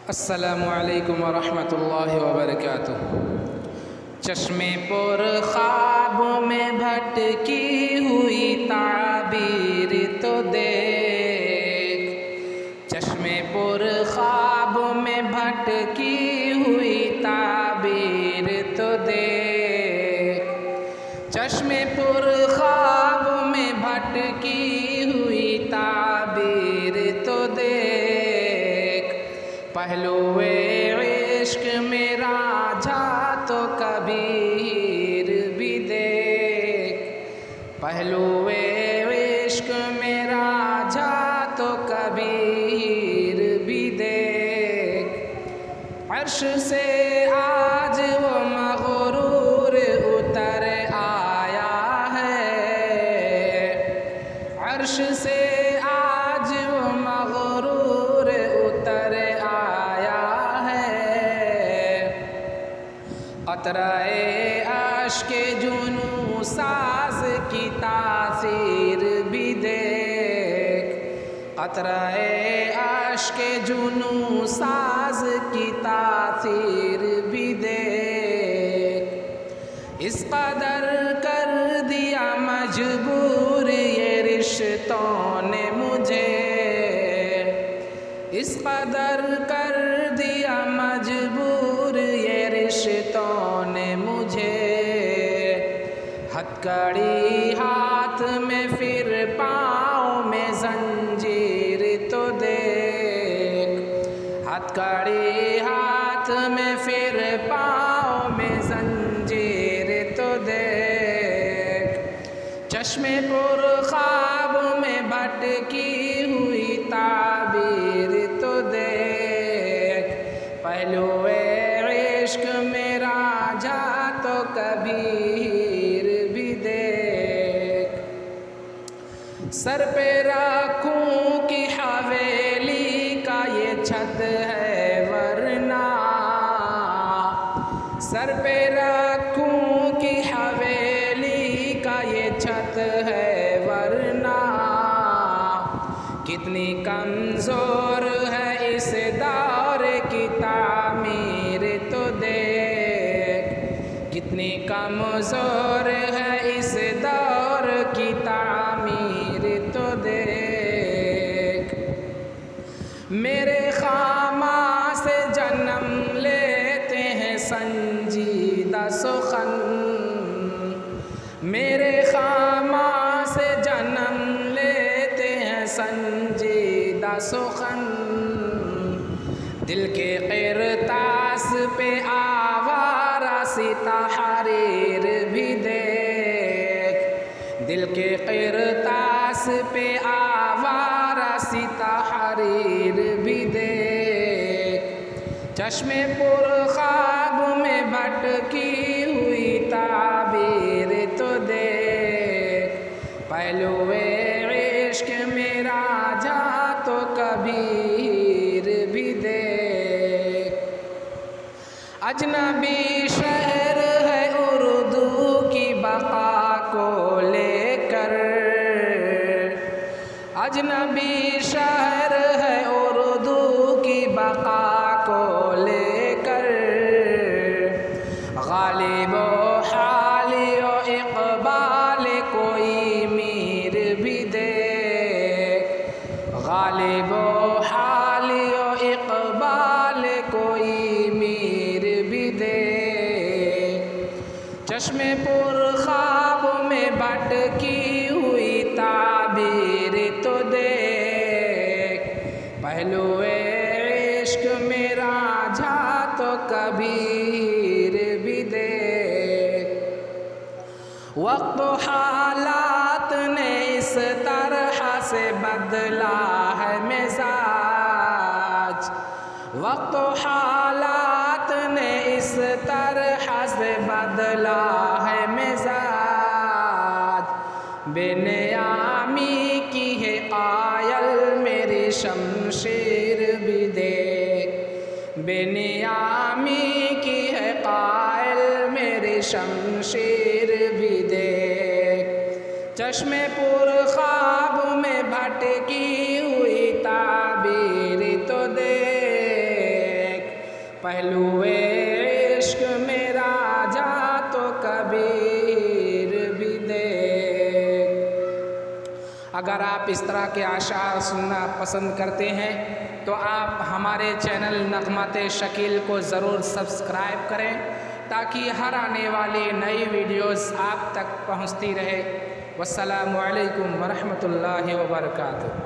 अस्सलामु अलैकुम वरहमतुल्लाहि वबरकातुहू। चश्मे पर ख्वाब में भटकी हुई ताबीर तो देख, चश्मे पर ख्वाब में भटकी हुई ताबीर तो देख, चश्मे पर ख्वाब में भटकी हुई ताबीर तो देख, पहलुए इश्क मेरा जा तो कबीर भी देख, पहलुए इश्क मेरा जा तो कबीर भी देख। अर्श से आज वो मगरूर उतर आया है, अर्श से आज वो मगरूर उतर आया है। अतराए अश्के जुनू साज की तासीर भी देख, अतराए अश्के जुनू साज की तासीर भी देख। इस कदर कर दिया मजबूर ये रिश्तों ने मुझे, इस कदर कर दिया मजबूर ये रिश्तों ने मुझे। हथकड़ी हाथ में फिर पाँव में जंजीर तो देख, हथकड़ी हाथ में फिर पाँव में जंजीर तो देख। चश्मे पर ख्वाब में भटकी हुई ताबीर तो देख, पहलुए इश्क मेरा जा तो कबीर भी देख। सर पे रखूं की हवेली का ये छत है वरना, सर पे रखूं की हवेली का ये छत है वरना। कितनी कमज़ोर है इस दौर की तामीर तो देख, कितनी कमज़ोर है इस दौर की तामीर तो देख। मेरे खामा से जन्म लेते हैं संजीदा सुखन, मेरे खामा से जन्म लेते हैं संजीदा सुखन। दिल के क़िरतास पे आवारा सी तहरीर भी देख, दिल के क़िरतास पे आवारा सी तहरीर भी देख। चश्मे पर ख्वाब में भटकी हुई ताबीर तो देख, पहलुए इश्क मेरा जा तो कबीर भी देख। अजनबी शहर है उर्दू की बका को लेकर, अजनबी शहर है उर्दू की बका को लेकर। गालिबो हालियो इक़बाल कोई मीर भी देख, गालिबो हालियो इक़बाल कोई मीर भी देख। चश्मे पर ख्वाब में भटकी हुई ताबीर तो देख, पहलुए इश्क मेरा जा तो कबीर भी देख। वक्त हालात ने इस तरह से बदला है मिजाज, वक्त हालात ने इस तरह से बदला है मिजाज। बेनियामी की है कायल मेरी शमशीर भी देख, बेनियामी की है कायल मेरी शमशीर भी देख। चश्मे पर ख्वाब में भटकी हुई ताबीर तो देख, पहलुए इश्क मेरा जा तो कबीर भी देख। अगर आप इस तरह के आशार सुनना पसंद करते हैं तो आप हमारे चैनल नगमाते शकील को ज़रूर सब्सक्राइब करें ताकि हर आने वाली नई वीडियोस आप तक पहुंचती रहे। वस्सलामु अलैकुम वरहमतुल्लाहि वबरकातुहू।